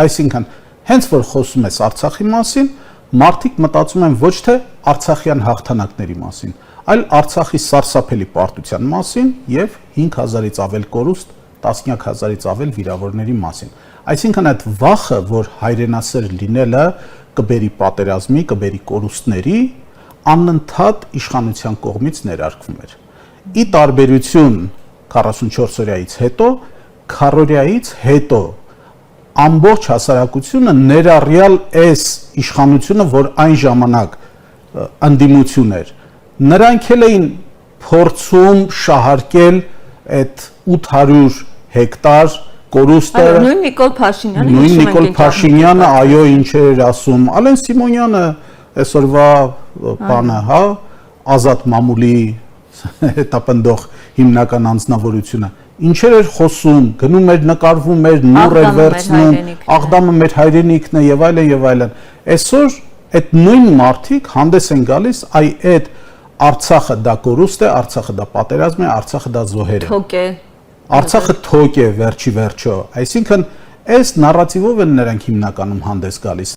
Այսինքն, հենց որ խոսում ես Արցախի մասին, մարդիկ մտածում են ոչ թե արցախյան հաղթանակների մասին, այլ Արցախի սարսափելի պարտության մասին եւ 5000-ից ավել կորուստ, տասնյակ հազարից ավել վիրավորների մասին։ Այսինքն այդ վախը, որ հայրենասեր լինելը կբերի պատերազմի, կբերի կորուստների, անընդհատ իշխանության կողմից ներարկվում էր։ Ի տարբերություն 44-օրյայից հետո, քառօրյայից հետո ամբողջ հասարակությունը ներառյալ այս իշխանությունը, որ այն ժամանակ ընդդիմություն էր, նրանք էլ էին փորձում շահարկել այդ 800 հեկտար կորուստը։ Նույն Նիկոլ Փաշինյանը, այո, ինչ էր ասում, Ալեն Սիմոնյանը, այսօրվա բանը, հա, Ազատ մամուլի հետապնդող հիմնական անձնավորությունը, ինչեր էր խոսում, գնում էր, նկարվում էր, նուռ էր վերցնում, աղդամը մեր հայրենիքն է եւ այլն եւ այլն։ Այսօր այդ նույն մարդիկ հանդես են գալիս, այ այդ Արցախը դա կորուստ է, Արցախը դա պատերազմ է, Արցախը դա զոհեր է։ Թոք է։ Արցախը թոք է վերջի վերջո, այսինքն այս նարատիվով են նրանք հիմնականում հանդես գալիս։